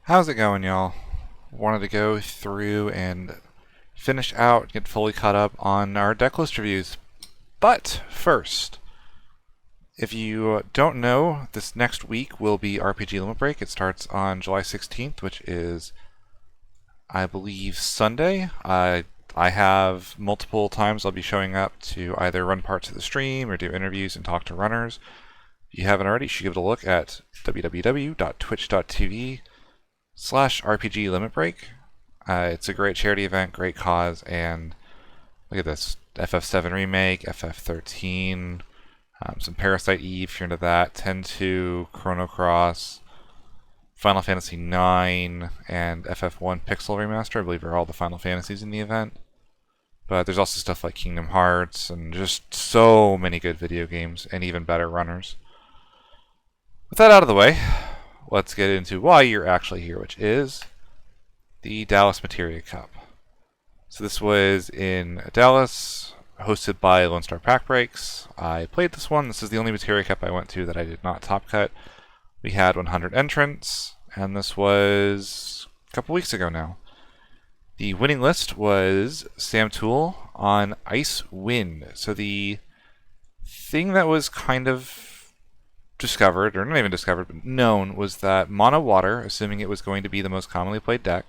How's it going, y'all? Wanted to go through and finish out, get fully caught up on our decklist reviews. But first, if you don't know, this next week will be RPG Limit Break. It starts on July 16th, which is, I believe, Sunday. I have multiple times I'll be showing up to either run parts of the stream or do interviews and talk to runners. If you haven't already, you should give it a look at www.twitch.tv/RPG Limit Break. It's a great charity event, great cause, and look at this. FF7 Remake, FF13, some Parasite Eve if you're into that, 10-2, Chrono Cross, Final Fantasy 9, and FF1 Pixel Remaster, I believe are all the Final Fantasies in the event. But there's also stuff like Kingdom Hearts, and just so many good video games, and even better runners. With that out of the way, let's get into why you're actually here, which is the Dallas Materia Cup. So this was in Dallas, hosted by Lone Star Pack Breaks. I played this one. This is the only Materia Cup I went to that I did not top cut. We had 100 entrants, and this was a couple weeks ago now. The winning list was Sam Toole on Ice Wind. So the thing that was kind of discovered, or not even discovered, but known, was that Mono Water, assuming it was going to be the most commonly played deck,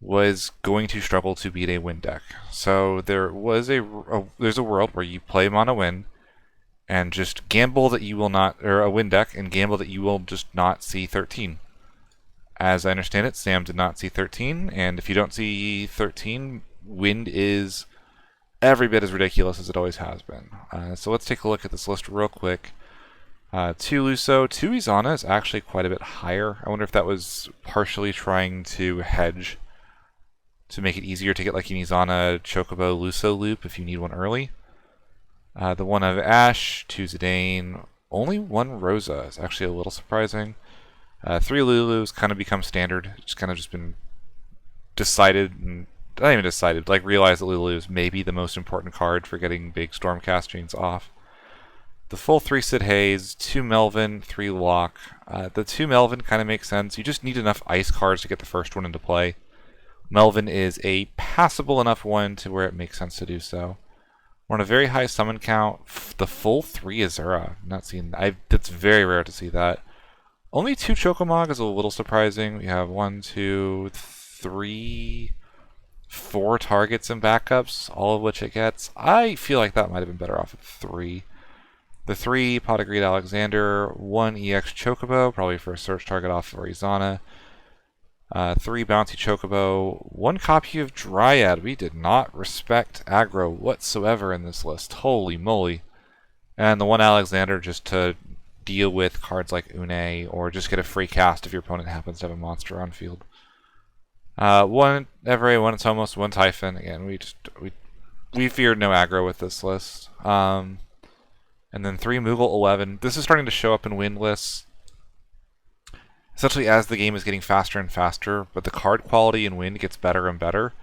was going to struggle to beat a wind deck. So there's a world where you play Mono Wind and just gamble that you will not, or a wind deck, and gamble that you will just not see 13. As I understand it, Sam did not see 13, and if you don't see 13, wind is every bit as ridiculous as it always has been. So let's take a look at this list real quick. 2 Luso, 2 Izana is actually quite a bit higher. I wonder if that was partially trying to hedge to make it easier to get like an Izana Chocobo Luso loop if you need one early. The 1 of Ash, 2 Zidane, only 1 Rosa is actually a little surprising. 3 Lulu's kind of become standard. It's kind of just been decided, and not even decided, like realized that Lulu is maybe the most important card for getting big Stormcast chains off. The full 3 Sid Haze, 2 Melvin, 3 Locke. The 2 Melvin kind of makes sense. You just need enough ice cards to get the first one into play. Melvin is a passable enough one to where it makes sense to do so. We're on a very high summon count. The full 3 Azura. Not seen. That's very rare to see that. Only 2 Chocomog is a little surprising. We have 1, 2, 3, 4 targets and backups, all of which it gets. I feel like that might have been better off at 3. The 3 Pot of Greed Alexander, 1 EX Chocobo, probably for a search target off of Izana. 3 Bouncy Chocobo, 1 copy of Dryad. We did not respect aggro whatsoever in this list. Holy moly. And the 1 Alexander just to deal with cards like Une, or just get a free cast if your opponent happens to have a monster on field. 1 Every, 1 Tomos, 1 Typhon. Again, we feared no aggro with this list. And then 3 Moogle 11. This is starting to show up in win lists. Essentially, as the game is getting faster and faster, but the card quality in Wind gets better and better,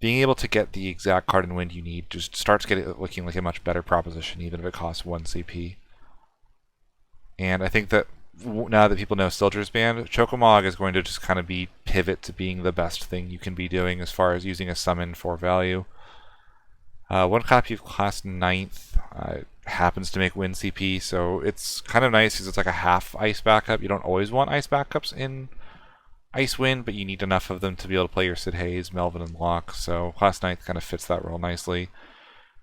being able to get the exact card in Wind you need just starts looking like a much better proposition, even if it costs 1 CP. And I think that now that people know Sildur's banned, Chocomog is going to just kind of be pivot to being the best thing you can be doing as far as using a summon for value. 1 copy of Class 9th happens to make Wind CP, so it's kind of nice because it's like a half ice backup. You don't always want ice backups in Ice Wind, but you need enough of them to be able to play your Sid Haze, Melvin, and Locke, so Class 9th kind of fits that role nicely.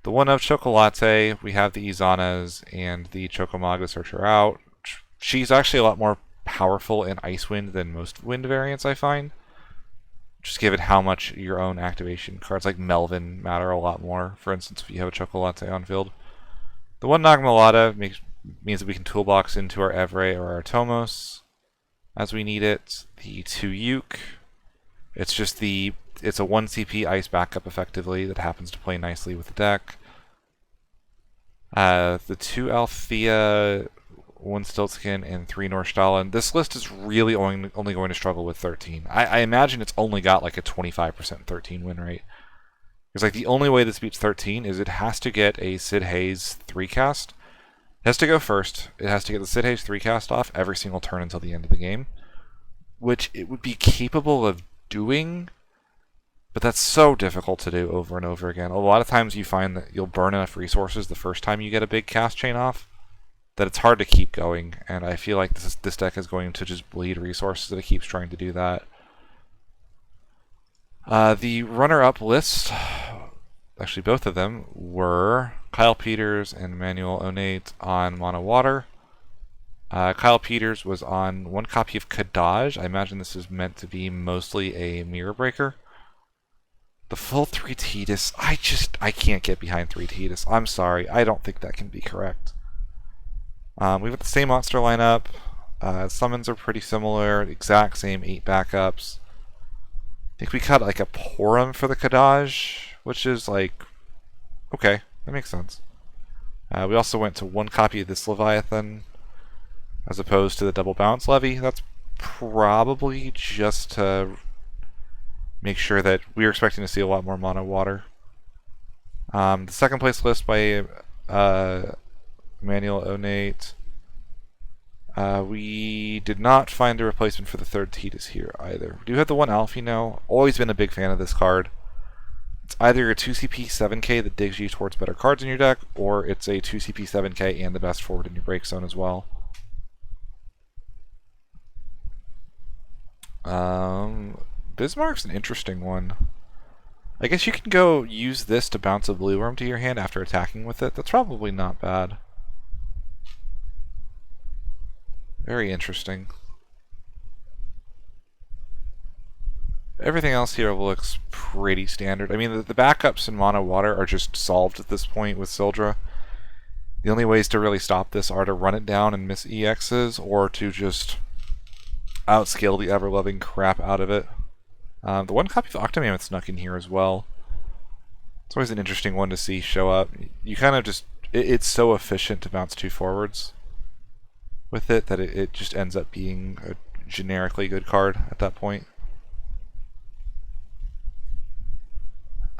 The 1 of Chocolate, we have the Izanas and the Chocomog to search her out. She's actually a lot more powerful in Ice Wind than most Wind variants, I find. Just given how much your own activation cards like Melvin matter a lot more. For instance, if you have a Chocolate on field. The 1 Nagmalata means that we can toolbox into our Evre or our Tomos as we need it. The 2 Yuke, it's a 1 CP ice backup effectively that happens to play nicely with the deck. The 2 Althea, 1 Stiltskin, and 3 Norstalen. This list is really only going to struggle with 13. I imagine it's only got like a 25% 13 win rate. Because like the only way this beats 13 is it has to get a Sid Haze 3 cast. It has to go first. It has to get the Sid Haze 3 cast off every single turn until the end of the game. which it would be capable of doing, but that's so difficult to do over and over again. A lot of times you find that you'll burn enough resources the first time you get a big cast chain off that it's hard to keep going, and I feel like this deck is going to just bleed resources if it keeps trying to do that. The runner-up list, actually both of them, were Kyle Peters and Manuel Onate on Mono Water. Kyle Peters was on one copy of Kadaj. I imagine this is meant to be mostly a mirror breaker. The full 3 Tidus, I can't get behind 3 Tidus. I'm sorry, I don't think that can be correct. We've got the same monster lineup. Summons are pretty similar, exact same 8 backups. I think we cut like a Porum for the Kadaj, which is like, okay, that makes sense. We also went to one copy of this Leviathan, as opposed to the double bounce levy. That's probably just to make sure that we were expecting to see a lot more mono water. The second place list by Manuel Onate. We did not find a replacement for the third Tidus here either. We do have the one Alfino. Always been a big fan of this card. It's either a 2CP 7k that digs you towards better cards in your deck, or it's a 2CP 7k and the best forward in your break zone as well. Bismarck's an interesting one. I guess you can go use this to bounce a blue worm to your hand after attacking with it. That's probably not bad. Very interesting. Everything else here looks pretty standard. I mean, the backups in Mono Water are just solved at this point with Sildra. The only ways to really stop this are to run it down and miss EXs, or to just outscale the ever-loving crap out of it. The one copy of Octomammoth snuck in here as well. It's always an interesting one to see show up. You kind of just... It's so efficient to bounce 2 forwards with it that it just ends up being a generically good card at that point.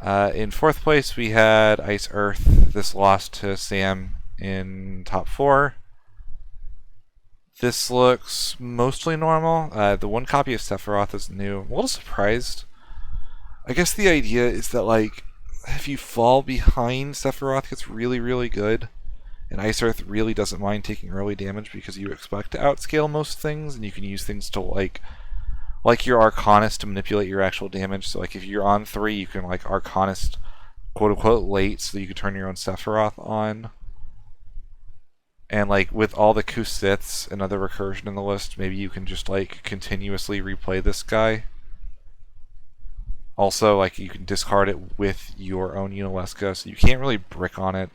In 4th place we had Ice Earth. This lost to Sam in top 4. This looks mostly normal. The one copy of Sephiroth is new. I'm a little surprised. I guess the idea is that, like, if you fall behind, Sephiroth gets really, really good. And Ice Earth really doesn't mind taking early damage because you expect to outscale most things, and you can use things to, like your Arcanist to manipulate your actual damage. So, like, if you're on 3, you can, like, Arcanist, quote-unquote, late, so you can turn your own Sephiroth on. And, like, with all the Kusiths and other recursion in the list, maybe you can just, like, continuously replay this guy. Also, like, you can discard it with your own Unalesca, so you can't really brick on it.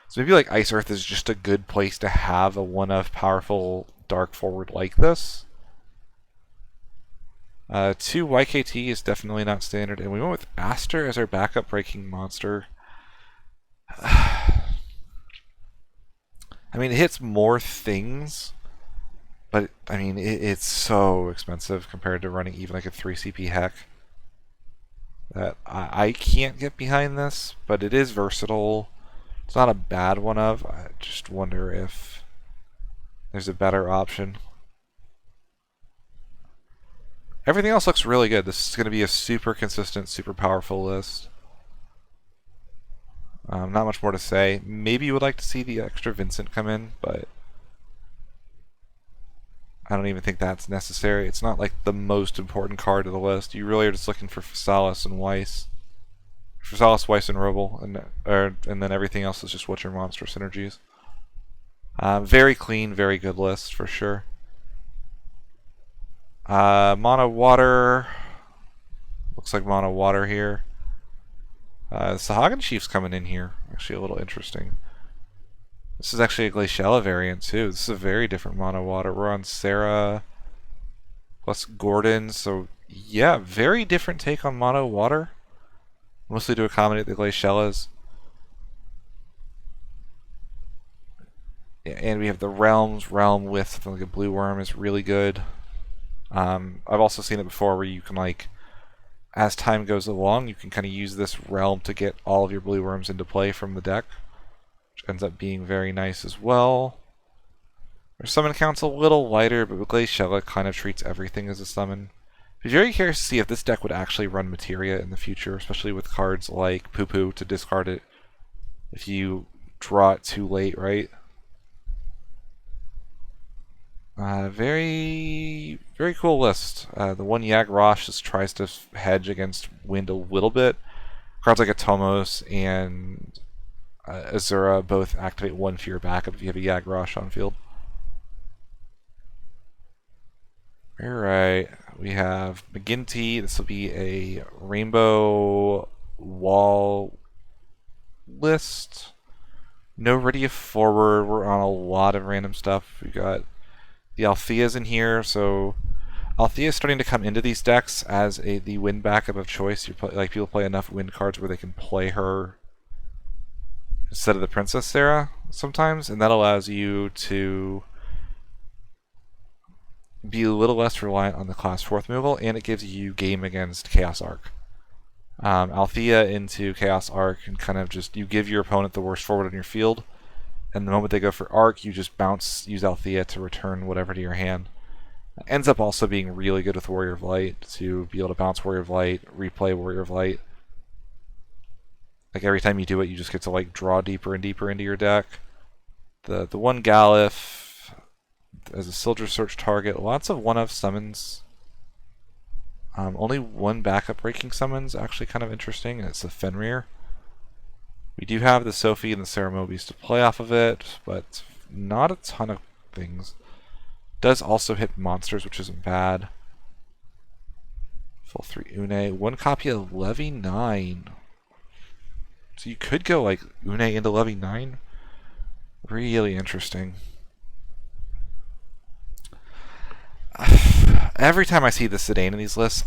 So maybe, like, Ice Earth is just a good place to have a one-of powerful dark forward like this. 2 YKT is definitely not standard, and we went with Aster as our backup breaking monster. I mean, it hits more things, but, I mean, it's so expensive compared to running even like a 3CP heck that I can't get behind this, but it is versatile. It's not a bad one of. I just wonder if there's a better option. Everything else looks really good. This is going to be a super consistent, super powerful list. Not much more to say. Maybe you would like to see the extra Vincent come in, but I don't even think that's necessary. It's not like the most important card of the list. You really are just looking for Physalis and Weiss. Physalis, Weiss, and Roble, and then everything else is just Witcher monster synergies. Very clean, very good list for sure. Mono Water. Looks like Mono Water here. The Sahagin Chief's coming in here. Actually a little interesting. This is actually a Glaciella variant too. This is a very different Mono Water. We're on Sarah plus Gordon. So yeah, very different take on Mono Water. Mostly to accommodate the Glaciellas. And we have the Realms. Realm with something like a Blue Worm is really good. I've also seen it before where you can, like, as time goes along, you can kind of use this Realm to get all of your Blue Worms into play from the deck, which ends up being very nice as well. Our summon count's a little lighter, but Glaciella kind of treats everything as a summon. I'd be very curious to see if this deck would actually run Materia in the future, especially with cards like Poo Poo to discard it if you draw it too late, right? Very cool list. The one Yagrosh just tries to hedge against wind a little bit. Cards like Atomos and Azura both activate one for your backup if you have a Yagrosh on field. Alright, we have McGinty. This will be a rainbow wall list. No Rydia forward. We're on a lot of random stuff. We got the Althea's in here, so Althea is starting to come into these decks as the wind backup of choice. Like people play enough wind cards where they can play her instead of the Princess Sarah sometimes, and that allows you to be a little less reliant on the class 4th removal, and it gives you game against Chaos Arc. Althea into Chaos Arc and kind of just, you give your opponent the worst forward on your field, and the moment they go for Arc, you just use Althea to return whatever to your hand. Ends up also being really good with Warrior of Light to be able to bounce Warrior of Light, replay Warrior of Light. Like every time you do it, you just get to like draw deeper and deeper into your deck. The one Galif as a Soldier Search target, lots of one-of summons. Only one backup breaking summons, actually kind of interesting, and it's the Fenrir. We do have the Sophie and the Ceramobis to play off of it, but not a ton of things. Does also hit monsters, which isn't bad. Full 3 Une. One copy of Levy 9. So you could go like Une into Levy 9. Really interesting. Every time I see the Zidane in these lists,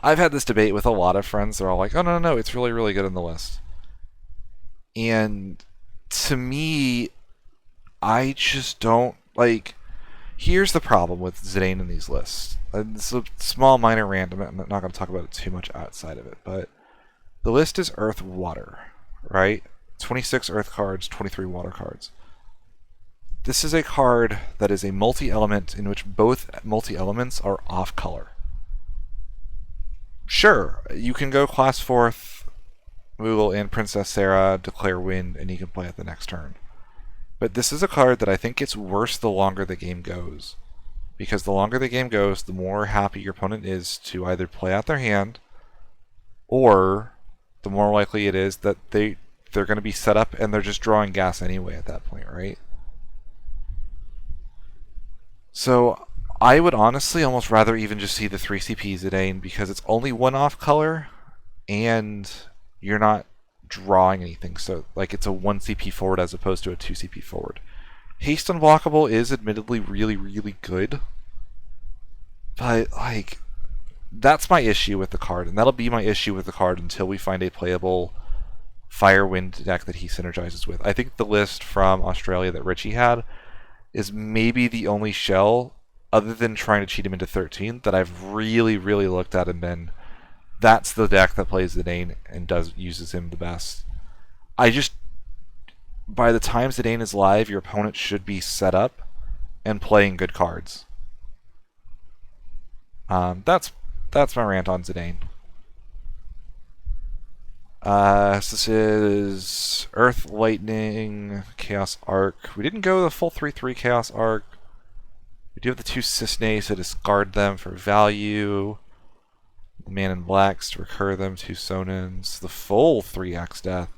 I've had this debate with a lot of friends. They're all like, oh, no, it's really, really good in the list. And to me, I just don't, like, here's the problem with Zidane in these lists. It's a small, minor rant. I'm not going to talk about it too much outside of it, but the list is Earth, Water, right? 26 Earth cards, 23 Water cards. This is a card that is a multi-element in which both multi-elements are off-color. Sure, you can go class 4th, Moogle and Princess Sarah, declare wind, and you can play it the next turn. But this is a card that I think gets worse the longer the game goes. Because the longer the game goes, the more happy your opponent is to either play out their hand, or the more likely it is that they're going to be set up and they're just drawing gas anyway at that point, right? So I would honestly almost rather even just see the 3CP Zidane, because it's only one off color and you're not drawing anything. So like it's a 1CP forward as opposed to a 2CP forward. Haste Unblockable is admittedly really, really good. But like that's my issue with the card, and that'll be my issue with the card until we find a playable Firewind deck that he synergizes with. I think the list from Australia that Richie had is maybe the only shell, other than trying to cheat him into 13, that I've really, really looked at and been, that's the deck that plays Zidane and uses him the best. By the time Zidane is live, your opponent should be set up and playing good cards. That's my rant on Zidane. So this is Earth, Lightning, Chaos Arc. We didn't go the full 3/3 Chaos Arc. We do have the 2 Cisnes to discard them for value. The Man in Blacks to recur them, 2 Sonins. The full 3x Death.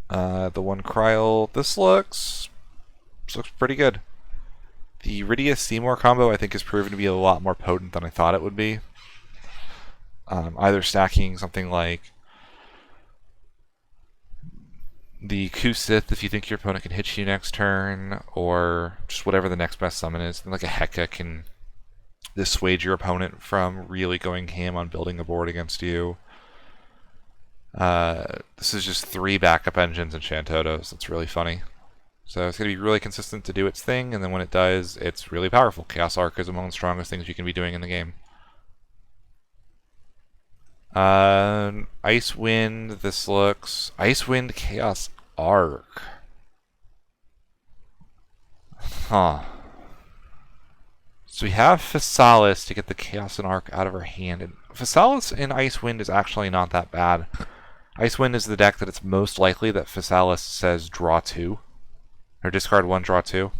The 1 Kryl. This looks pretty good. The Rydia Seymour combo I think has proven to be a lot more potent than I thought it would be. Either stacking something like the Kusith if you think your opponent can hit you next turn, or just whatever the next best summon is. Like a Heka can dissuade your opponent from really going ham on building a board against you. This is just 3 backup engines and Shantotos. That's really funny. So it's going to be really consistent to do its thing, and then when it does, it's really powerful. Chaos Arc is among the strongest things you can be doing in the game. Icewind, this looks... Icewind, Chaos Arc. Huh. So we have Physalis to get the Chaos and Arc out of her hand. And Physalis in Icewind is actually not that bad. Icewind is the deck that it's most likely that Physalis says draw 2. Or discard 1, draw 2.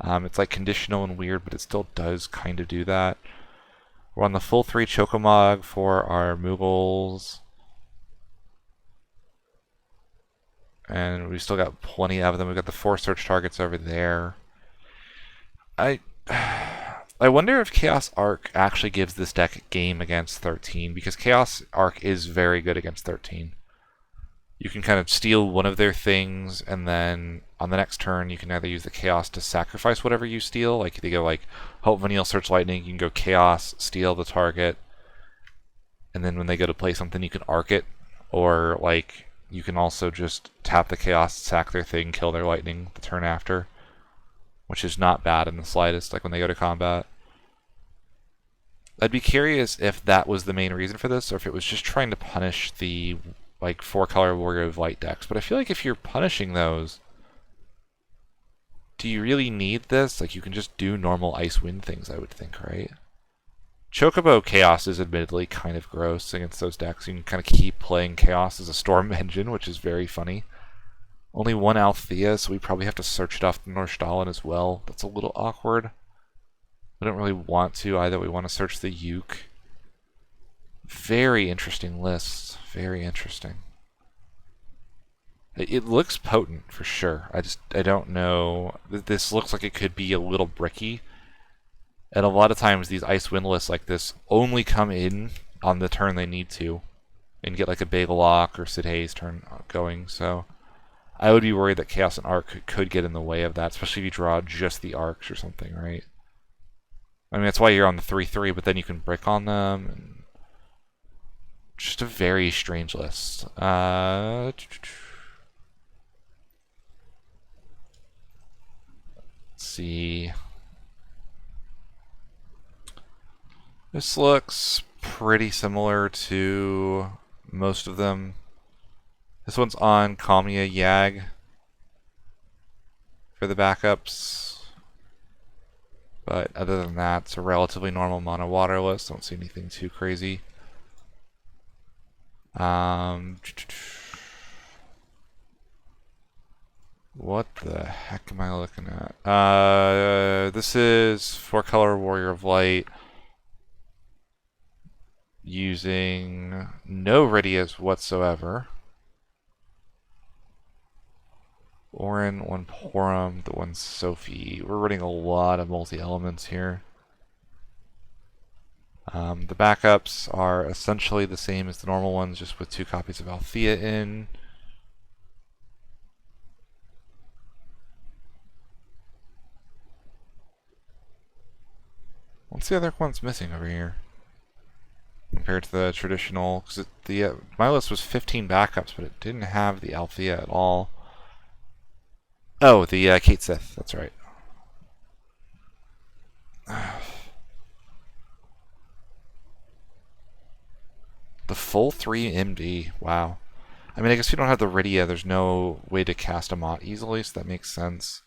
It's like conditional and weird, but it still does kind of do that. We're on the full 3 Chocomog for our Moogles. And we still got plenty of them. We've got the 4 search targets over there. I wonder if Chaos Arc actually gives this deck a game against 13, because Chaos Arc is very good against 13. You can kind of steal one of their things, and then on the next turn you can either use the Chaos to sacrifice whatever you steal. Like if they go like Hope Vanille Search Lightning, you can go Chaos, steal the target, and then when they go to play something you can Arc it, or like you can also just tap the Chaos, sack their thing, kill their Lightning the turn after, which is not bad in the slightest, like when they go to combat. I'd be curious if that was the main reason for this, or if it was just trying to punish the like 4-color Warrior of Light decks. But I feel like if you're punishing those, do you really need this? Like you can just do normal Icewind things, I would think, right? Chocobo Chaos is admittedly kind of gross against those decks. You can kind of keep playing Chaos as a Storm Engine, which is very funny. Only 1 Althea, so we probably have to search it off the Nordstalin as well. That's a little awkward. We don't really want to either. We want to search the Uke. Very interesting list. Very interesting. It looks potent for sure. I don't know. This looks like it could be a little bricky. And a lot of times these Icewind lists like this only come in on the turn they need to, and get like a Bagel or Sid Hayes turn going. So I would be worried that Chaos and Arc could get in the way of that, especially if you draw just the Arcs or something, right? I mean, that's why you're on the 3/3, but then you can brick on them. And just a very strange list. Let's see. This looks pretty similar to most of them. This one's on Kamiya Yag for the backups. But other than that, it's a relatively normal mono water list. Don't see anything too crazy. What the heck am I looking at? This is 4-color Warrior of Light using no Ridias whatsoever. Orin, 1 Porum, the 1 Sophie. We're running a lot of multi-elements here. The backups are essentially the same as the normal ones, just with 2 copies of Althea in. What's the other ones missing over here compared to the traditional? Because my list was 15 backups, but it didn't have the Althea at all. Oh, the Kate Sith. That's right. The full 3 MD. Wow. I mean, I guess if you don't have the Rydia, there's no way to cast a Mott easily, so that makes sense.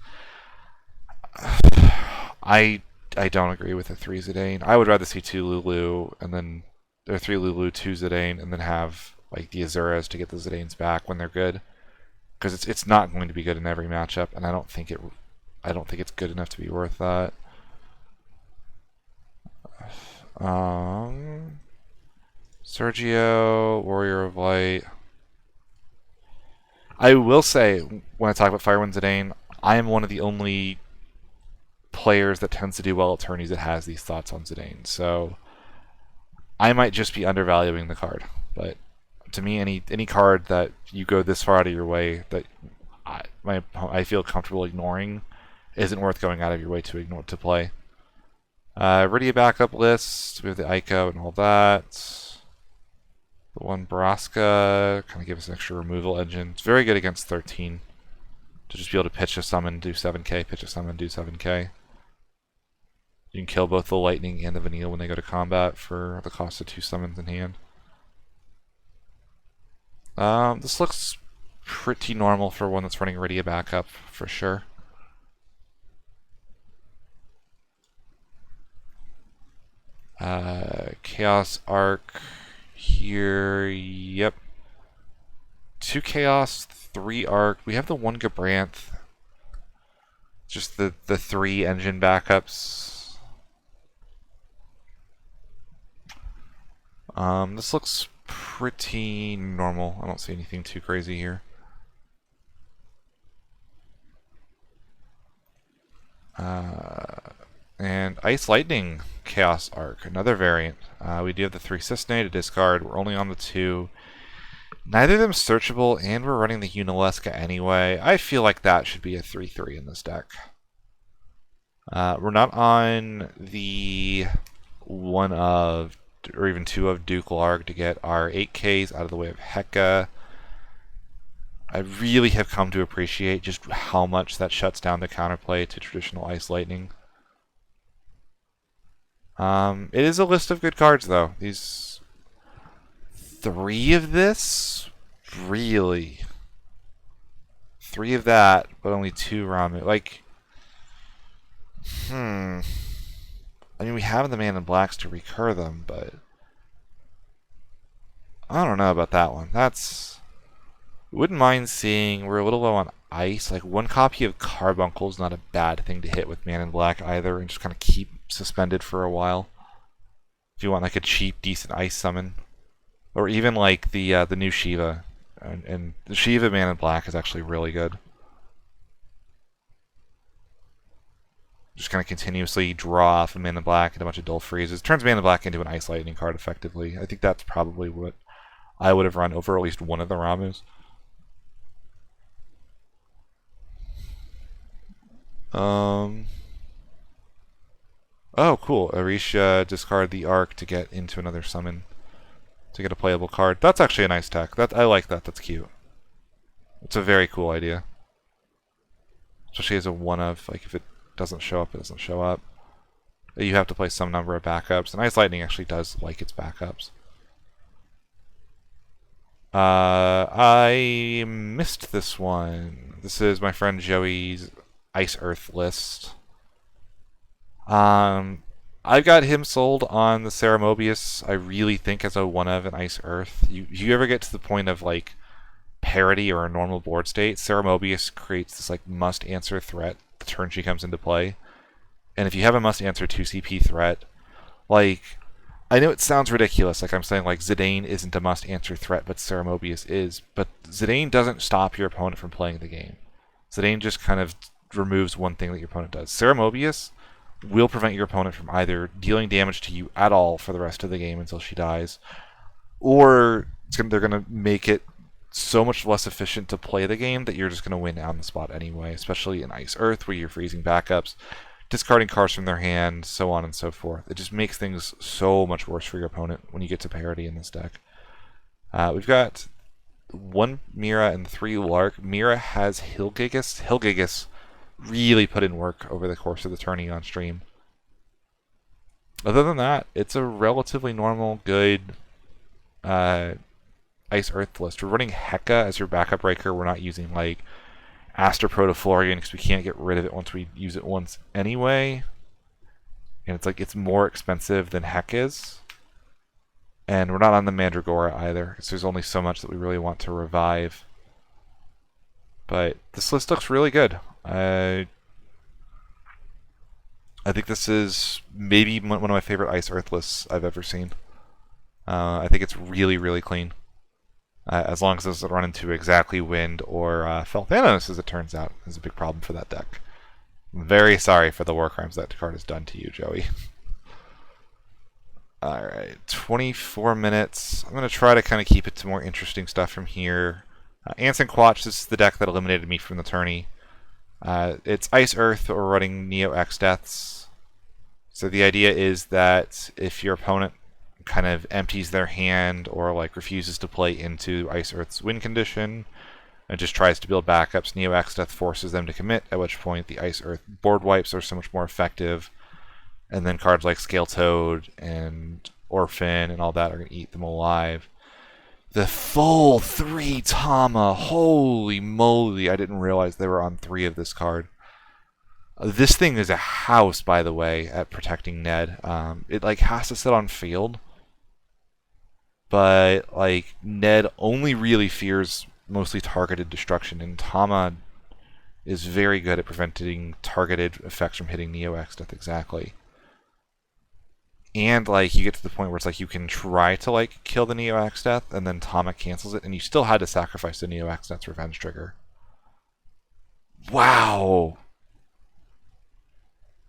I don't agree with the 3 Zidane. I would rather see 2 Lulu and then or 3 Lulu, 2 Zidane, and then have like the Azuras to get the Zidanes back when they're good. Because it's not going to be good in every matchup, and I don't think it's good enough to be worth that. Sergio, Warrior of Light. I will say, when I talk about Firewind Zidane, I am one of the only players that tends to do well at tourneys that has these thoughts on Zidane. So I might just be undervaluing the card, but to me, any card that you go this far out of your way that I feel comfortable ignoring isn't worth going out of your way to play. Rydia backup list. We have the Ico and all that. The 1 Braska kind of gives us an extra removal engine. It's very good against 13 to just be able to pitch a summon, do 7k, pitch a summon, do 7k. You can kill both the Lightning and the Vanille when they go to combat for the cost of 2 summons in hand. This looks pretty normal for one that's running Rydia backup, for sure. Chaos Arc here. Yep. 2 Chaos, 3 Arc. We have the 1 Gabranth. Just the 3 engine backups. This looks pretty normal. I don't see anything too crazy here. And Ice Lightning Chaos Arc, another variant. We do have the 3 Cisne to discard. We're only on the 2. Neither of them searchable, and we're running the Unalesca anyway. I feel like that should be a 3/3 in this deck. We're not on the 1 of, or even 2 of Dukelarg to get our 8Ks out of the way of Heka. I really have come to appreciate just how much that shuts down the counterplay to traditional Ice Lightning. It is a list of good cards, though. These 3 of this? Really? 3 of that, but only 2 Ramu. Like, I mean, we have the Man in Blacks to recur them, but I don't know about that one. Wouldn't mind seeing, we're a little low on ice. Like, 1 copy of Carbuncle is not a bad thing to hit with Man in Black either, and just kind of keep suspended for a while. If you want like a cheap, decent ice summon. Or even like the new Shiva. And the Shiva Man in Black is actually really good. Just kind of continuously draw off a Man in Black and a bunch of dull freezes. Turns Man in Black into an Ice Lightning card effectively. I think that's probably what I would have run over at least one of the Ramus. Oh, cool. Arisha discard the Arc to get into another summon. To get a playable card. That's actually a nice tech. I like that. That's cute. It's a very cool idea. Especially as a one of, like, if it doesn't show up, it doesn't show up. You have to play some number of backups. And Ice Lightning actually does like its backups. I missed this one. This is my friend Joey's Ice Earth list. I've got him sold on the Ceramobius. I really think as a one of an Ice Earth. You ever get to the point of like parity or a normal board state, Ceramobius creates this like must answer threat the turn she comes into play. And if you have a must answer 2 CP threat, like, I know it sounds ridiculous, like I'm saying like Zidane isn't a must answer threat, but Ceramobius is. But Zidane doesn't stop your opponent from playing the game. Zidane just kind of removes one thing that your opponent does. Ceramobius will prevent your opponent from either dealing damage to you at all for the rest of the game until she dies, or they're going to make it so much less efficient to play the game that you're just going to win on the spot anyway, especially in Ice Earth where you're freezing backups, discarding cards from their hand, so on and so forth. It just makes things so much worse for your opponent when you get to parity in this deck. We've got 1 Mira and 3 Lark. Mira has Hilgigas. Hilgigas really put in work over the course of the tourney on stream. Other than that, it's a relatively normal, good Ice Earth list. We're running Heka as your backup breaker. We're not using like Aster Protoflorian because we can't get rid of it once we use it once anyway. And it's like it's more expensive than Heck is. And we're not on the Mandragora either because there's only so much that we really want to revive. But this list looks really good. I think this is maybe one of my favorite Ice Earth lists I've ever seen. I think it's really, really clean. As long as it doesn't run into exactly Wind or Felthanos, as it turns out, is a big problem for that deck. I'm very sorry for the war crimes that card has done to you, Joey. Alright, 24 minutes. I'm going to try to kind of keep it to more interesting stuff from here. Anson Quatch, this is the deck that eliminated me from the tourney. It's Ice Earth, but we're running Neo X Deaths. So the idea is that if your opponent kind of empties their hand or like refuses to play into Ice Earth's win condition and just tries to build backups, Neo X Death forces them to commit, at which point the Ice Earth board wipes are so much more effective. And then cards like Scale Toad and Orphan and all that are going to eat them alive. The full 3 Tama, holy moly, I didn't realize they were on 3 of this card. This thing is a house, by the way, at protecting Ned. It like has to sit on field, but like Ned only really fears mostly targeted destruction, and Tama is very good at preventing targeted effects from hitting Neo Exdeath exactly. And like you get to the point where it's like you can try to like kill the Neo Exdeath, and then Tama cancels it, and you still had to sacrifice the Neo Exdeath's revenge trigger. Wow.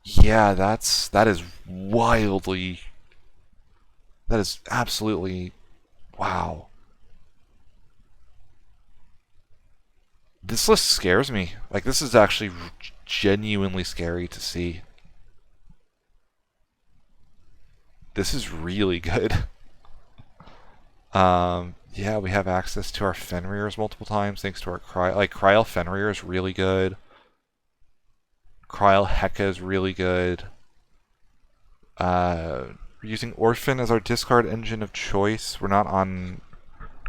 Yeah, that is wildly. That is absolutely wow. This list scares me. Like this is actually genuinely scary to see. This is really good. Yeah, we have access to our Fenrir's multiple times thanks to our Kryl Fenrir is really good. Kryl Heka is really good. We're using Orphan as our discard engine of choice. We're not on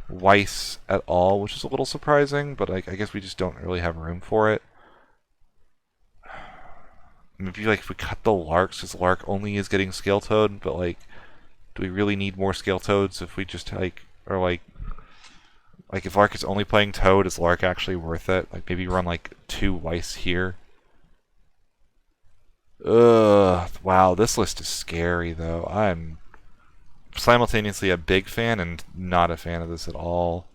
Weiss at all, which is a little surprising, but I guess we just don't really have room for it. Maybe like if we cut the Larks, because Lark only is getting Scale Toad, but like, do we really need more Scale Toads if we just like, or like if Lark is only playing Toad, is Lark actually worth it? Like maybe run like 2 Weiss here. Ugh, wow, this list is scary though. I'm simultaneously a big fan and not a fan of this at all.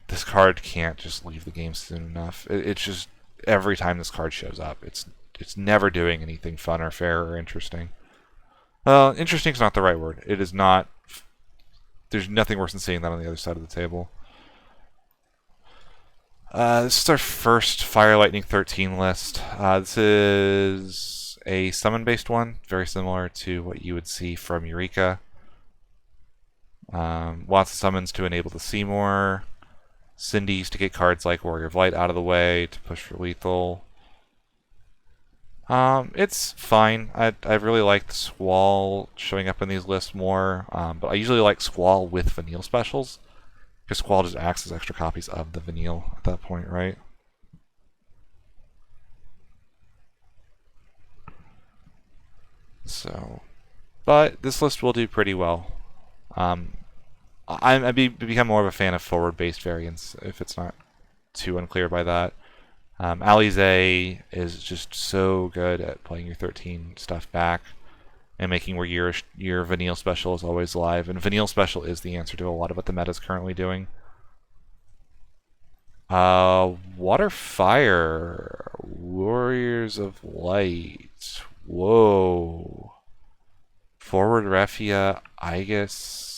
This card can't just leave the game soon enough. It's just every time this card shows up, it's never doing anything fun or fair or interesting. Well, interesting is not the right word. It is not. There's nothing worse than seeing that on the other side of the table. This is our first Fire Lightning 13 list. This is a summon-based one, very similar to what you would see from Eureka. Lots of summons to enable the Seymour. Cindy's to get cards like Warrior of Light out of the way to push for lethal. It's fine. I really like the Squall showing up in these lists more, but I usually like Squall with Vanille specials, because Squall just acts as extra copies of the Vanille at that point, right? So, but this list will do pretty well. I've become more of a fan of forward-based variants, if it's not too unclear by that. Alize is just so good at playing your 13 stuff back and making where your Vanille special is always live. And Vanille special is the answer to a lot of what the meta is currently doing. Water Fire, Warriors of Light. Whoa. Forward Refia, Aegis.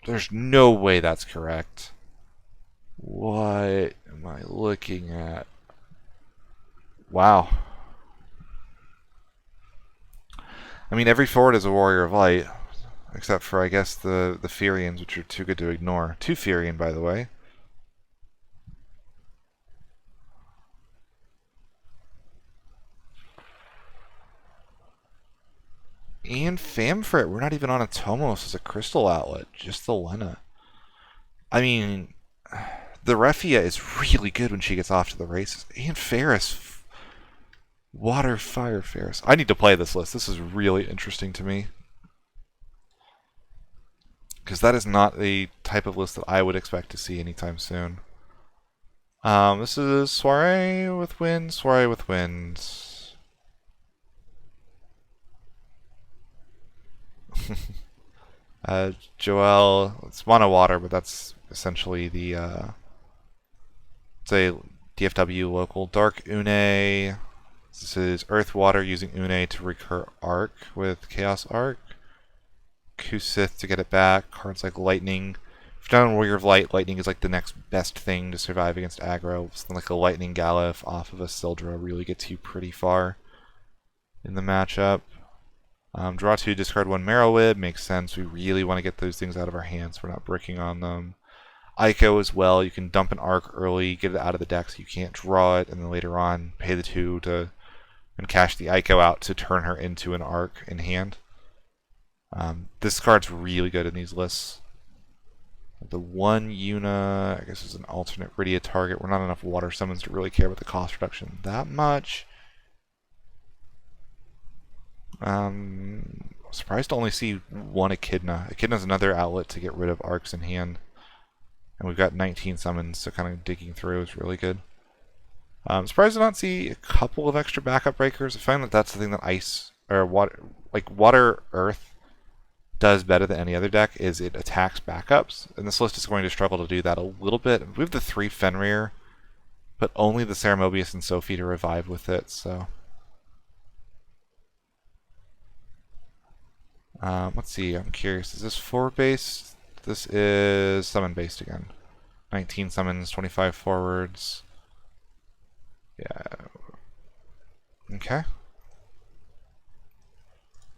There's no way that's correct. What am I looking at? Wow. I mean, every forward is a Warrior of Light, except for, I guess, the Furians, which are too good to ignore. 2 Furian, by the way. And Famfrit, we're not even on a Tomos as a crystal outlet, just the Lena. I mean, the Refia is really good when she gets off to the races. And Ferris. Water, Fire, Ferris. I need to play this list. This is really interesting to me. Because that is not the type of list that I would expect to see anytime soon. This is Soiree with Wind, Soiree with Wind. Joel, it's mono water, but that's essentially the it's a DFW local. Dark Une. This is Earth Water using Une to recur Arc with Chaos Arc. Kusith to get it back. Cards like Lightning. If you're down on Warrior of Light, Lightning is like the next best thing to survive against aggro. Something like a Lightning Galef off of a Sildra really gets you pretty far in the matchup. Draw 2, discard 1 Marrowweb. Makes sense. We really want to get those things out of our hands. We're not bricking on them. Ico as well. You can dump an Arc early, get it out of the deck so you can't draw it, and then later on pay the 2 to and cash the Ico out to turn her into an Arc in hand. This card's really good in these lists. The one Una, I guess, is an alternate Rydia target. We're not enough water summons to really care about the cost reduction that much. Surprised to only see one Echidna. Echidna's another outlet to get rid of arcs in hand. And we've got 19 summons, so kind of digging through is really good. Surprised to not see a couple of extra backup breakers. I find that that's the thing that ice, or water, like water, earth, does better than any other deck, is it attacks backups. And this list is going to struggle to do that a little bit. We have the 3 Fenrir, but only the Ceramobius and Sophie to revive with it, so... let's see, I'm curious. Is this forward based? This is summon based again. 19 summons, 25 forwards. Yeah. Okay.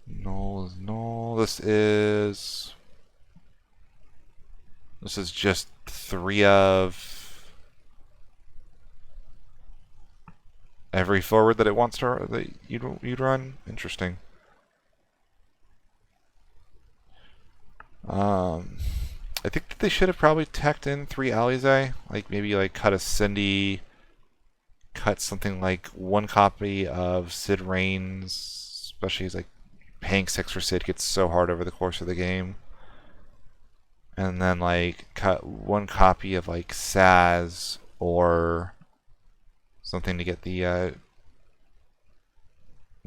Null is null. This is just 3 of every forward that it wants to that you'd run. Interesting. I think that they should have probably teched in 3 Alize, like maybe like cut a Cindy, cut something like 1 copy of Sid Reigns, especially as like paying 6 for Sid gets so hard over the course of the game, and then like cut 1 copy of like Saz or something to get the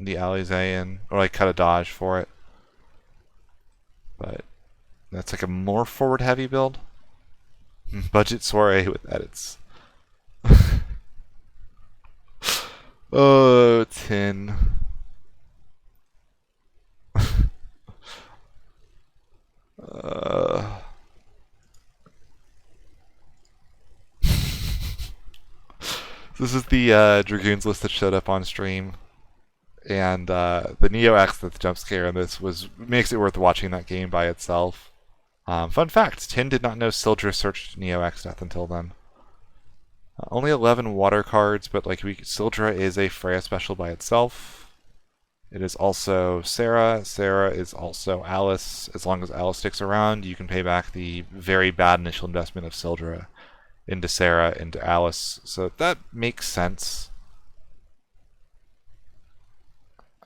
Alize in, or like cut a dodge for it, but. That's like a more forward heavy build. Budget soiree with edits. Oh, 10. This is the Dragoons list that showed up on stream. And the Neo X, the jump scare in this makes it worth watching that game by itself. Fun fact, Tin did not know Sildra searched Neo X Death until then. Only 11 water cards, but like Sildra is a Freya special by itself. It is also Sarah. Sarah is also Alice. As long as Alice sticks around, you can pay back the very bad initial investment of Sildra into Sarah, into Alice. So that makes sense.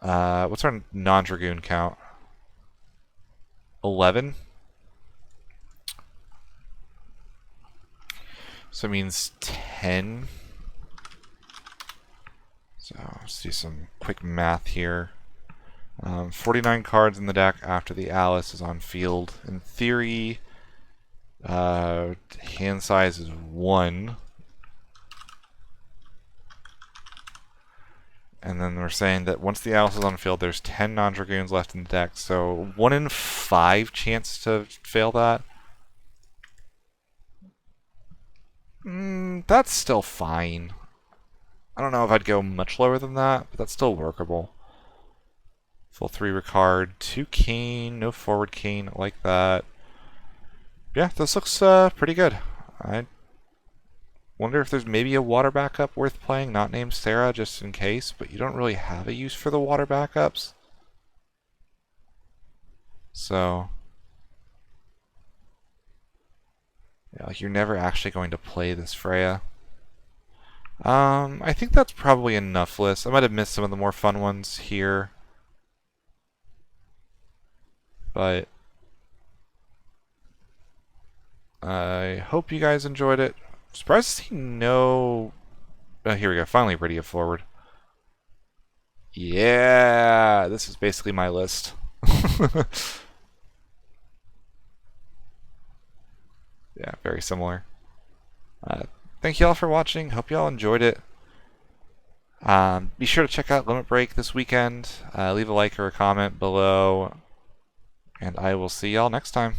What's our non-Dragoon count? 11? So it means 10. So let's do some quick math here. 49 cards in the deck after the Alice is on field. In theory, hand size is 1. And then we're saying that once the Alice is on field, there's 10 non-Dragoons left in the deck. So 1 in 5 chance to fail that. That's still fine. I don't know if I'd go much lower than that, but that's still workable. Full 3 Ricard, 2 Kane, no forward Kane, I like that. Yeah, this looks pretty good. I wonder if there's maybe a water backup worth playing, not named Sarah, just in case, but you don't really have a use for the water backups. So, yeah, like you're never actually going to play this Freya. I think that's probably enough lists. I might have missed some of the more fun ones here. But I hope you guys enjoyed it. Surprised to see no... Oh, here we go. Finally Rydia forward. Yeah, this is basically my list. Yeah, very similar. Thank you all for watching. Hope you all enjoyed it. Be sure to check out Limit Break this weekend. Leave a like or a comment below. And I will see y'all next time.